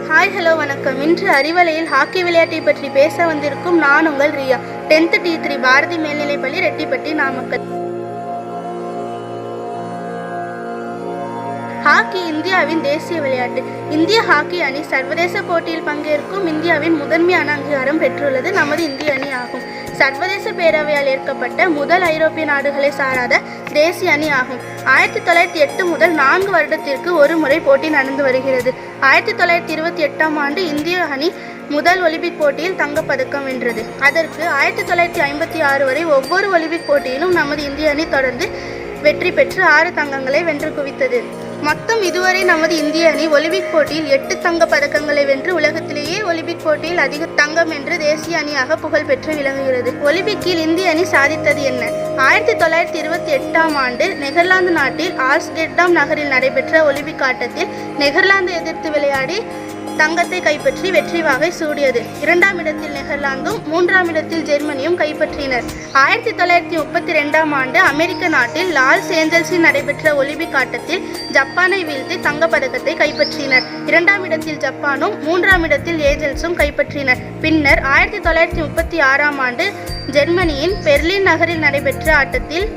Hi hello வணக்கம். இன்று அறிவலையில் hockey விளையாட்டை பற்றி பேச வந்திருக்கும் நான் உங்கள் ரியா. 10th T3 பாரதி மேல்நிலைப்பள்ளி ரெட்டிப்பட்டி, நாமக்கல். ஹாக்கி இந்தியாவின் தேசிய விளையாட்டு. இந்திய ஹாக்கி அணி சர்வதேச போட்டியில் பங்கேற்கும் இந்தியாவின் முதன்மையான அங்கீகாரம் பெற்றுள்ளது நமது இந்திய அணி ஆகும். சர்வதேச பேரவையால் ஏற்கப்பட்ட முதல் ஐரோப்பிய நாடுகளை சாராத தேசிய அணி ஆகும். 1908 முதல் 4 வருடத்திற்கு ஒரு முறை போட்டி நடந்து வருகிறது. 1928ஆம் ஆண்டு இந்திய அணி முதல் ஒலிம்பிக் போட்டியில் தங்கப்பதக்கம் வென்றது. அதற்கு 1956 வரை ஒவ்வொரு ஒலிம்பிக் போட்டியிலும் நமது இந்திய அணி தொடர்ந்து வெற்றி பெற்று 6 தங்கங்களை வென்று குவித்தது. மொத்தம் இதுவரை நமது இந்திய அணி ஒலிம்பிக் போட்டியில் 8 தங்க பதக்கங்களை வென்று உலகத்திலேயே ஒலிம்பிக் போட்டியில் அதிக தங்கம் வென்று தேசிய அணியாக புகழ் பெற்று விளங்குகிறது. ஒலிம்பிக்கில் இந்திய அணி சாதித்தது என்ன? 1928ஆம் ஆண்டு நெதர்லாந்து நாட்டில் ஆம்ஸ்டர்டாம் நகரில் நடைபெற்ற ஒலிம்பிக் ஆட்டத்தில் நெதர்லாந்து எதிர்த்து விளையாடி தங்கத்தை கைப்பற்றி வெற்றி வாகை சூடியது. 2ஆம் இடத்தில் நெதர்லாந்தும் 3ஆம் இடத்தில் ஜெர்மனியும் கைப்பற்றினர். 1932ஆம் ஆண்டு அமெரிக்க நாட்டில் லாஸ் ஏஞ்சல்ஸில் நடைபெற்ற ஒலிம்பிக் ஆட்டத்தில் ஜப்பானை வீழ்த்தி தங்கப்பதக்கத்தை கைப்பற்றினர். 2ஆம் இடத்தில் ஜப்பானும் 3ஆம் இடத்தில் ஏஞ்சல்ஸும் கைப்பற்றினர். பின்னர் 1936ஆம் ஆண்டு ஜெர்மனியின் பெர்லின் நகரில் நடைபெற்ற ஆட்டத்தில்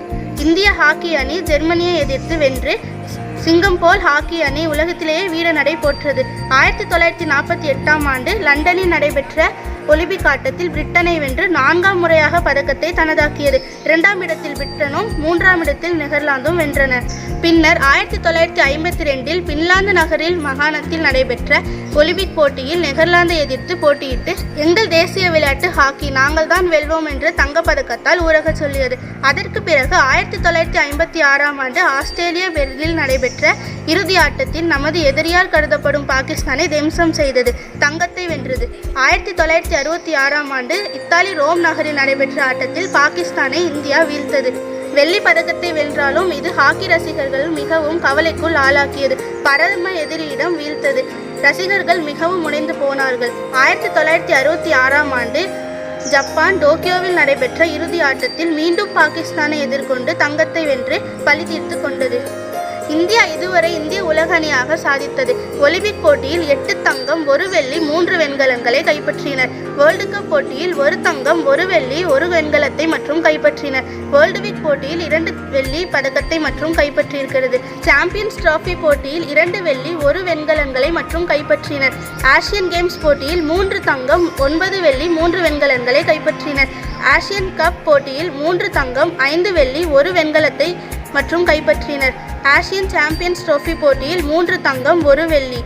இந்திய ஹாக்கி அணி ஜெர்மனியை எதிர்த்து வென்று சிங்கம் போல் ஹாக்கி அணி உலகத்திலேயே வீர நடை போற்றது. 1948ஆம் ஆண்டு லண்டனில் நடைபெற்ற ஒலிம்பிக் ஆட்டத்தில் பிரிட்டனை வென்று 4ஆம் முறையாக பதக்கத்தை தனதாக்கியது. 2ஆம் இடத்தில் பிரிட்டனும் 3ஆம் இடத்தில் நெதர்லாந்தும் வென்றன. பின்னர் 1952இல் பின்லாந்து நகரில் மாகாணத்தில் நடைபெற்ற ஒலிம்பிக் போட்டியில் நெதர்லாந்தை எதிர்த்து போட்டியிட்டு எங்கள் தேசிய விளையாட்டு ஹாக்கி, நாங்கள் தான் வெல்வோம் என்று தங்கப்பதக்கத்தால் ஊரக சொல்லியது. அதற்கு பிறகு 1956ஆம் ஆண்டு ஆஸ்திரேலியா பெர்லினில் நடைபெற்ற இறுதி ஆட்டத்தில் நமது எதிரியால் கருதப்படும் பாகிஸ்தானை துவம்சம் செய்தது, தங்கத்தை வென்றது. 1966ஆம் ஆண்டு இத்தாலி ரோம் நகரில் நடைபெற்ற ஆட்டத்தில் பாகிஸ்தானை இந்தியா வீழ்த்தது. வெள்ளி பதக்கத்தை வென்றாலும் இது ஹாக்கி ரசிகர்கள் மிகவும் கவலைக்குள் ஆளாக்கியது. பரம எதிரியிடம் வீழ்த்தது. ரசிகர்கள் மிகவும் உடைந்து போனார்கள். 1966ஆம் ஆண்டு ஜப்பான் டோக்கியோவில் நடைபெற்ற இறுதி ஆட்டத்தில் மீண்டும் பாகிஸ்தானை எதிர்கொண்டு தங்கத்தை வென்று பழி தீர்த்து கொண்டது. இந்தியா இதுவரை இந்திய உலக அணியாக சாதித்தது. ஒலிம்பிக் போட்டியில் 8 தங்கம் 1 வெள்ளி 3 வெண்கலங்களை கைப்பற்றினர். வேர்ல்டு கப் போட்டியில் 1 தங்கம் 1 வெள்ளி 1 வெண்கலத்தை மற்றும் கைப்பற்றினர். வேர்ல்டு வீக் போட்டியில் 2 வெள்ளி பதக்கத்தை மற்றும் கைப்பற்றியிருக்கிறது. சாம்பியன்ஸ் டிராபி போட்டியில் 2 வெள்ளி 1 வெண்கலங்களை மற்றும் கைப்பற்றினர். ஆசியன் கேம்ஸ் போட்டியில் 3 தங்கம் 9 வெள்ளி 3 வெண்கலங்களை கைப்பற்றினர். ஆசியன் கப் போட்டியில் 3 தங்கம் 5 வெள்ளி 1 வெண்கலத்தை மற்றும் கைப்பற்றினர். ஆசியன் சாம்பியன்ஸ் டிராபி போட்டியில் 3 தங்கம் 1 வெள்ளி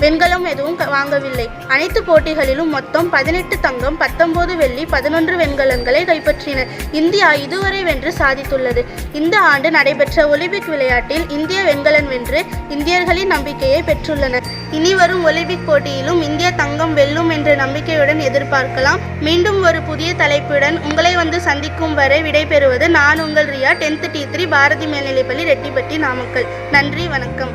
வெண்கலம் எதுவும் வாங்கவில்லை. அனைத்து போட்டிகளிலும் மொத்தம் 18 தங்கம் 19 வெள்ளி 11 வெண்கலங்களை கைப்பற்றினர். இந்தியா இதுவரை வென்று சாதித்துள்ளது. இந்த ஆண்டு நடைபெற்ற ஒலிம்பிக் விளையாட்டில் இந்திய வெண்கலம் வென்று இந்தியர்களின் நம்பிக்கையை பெற்றுள்ளனர். இனி வரும் ஒலிம்பிக் போட்டியிலும் இந்தியா தங்கம் வெல்லும் என்ற நம்பிக்கையுடன் எதிர்பார்க்கலாம். மீண்டும் ஒரு புதிய தலைப்புடன் உங்களை வந்து சந்திக்கும் வரை விடைபெறுவது நான் உங்கள் ரியா. 10th T3 பாரதி மேல்நிலைப்பள்ளி ரெட்டிப்பட்டி, நாமக்கல். நன்றி, வணக்கம்.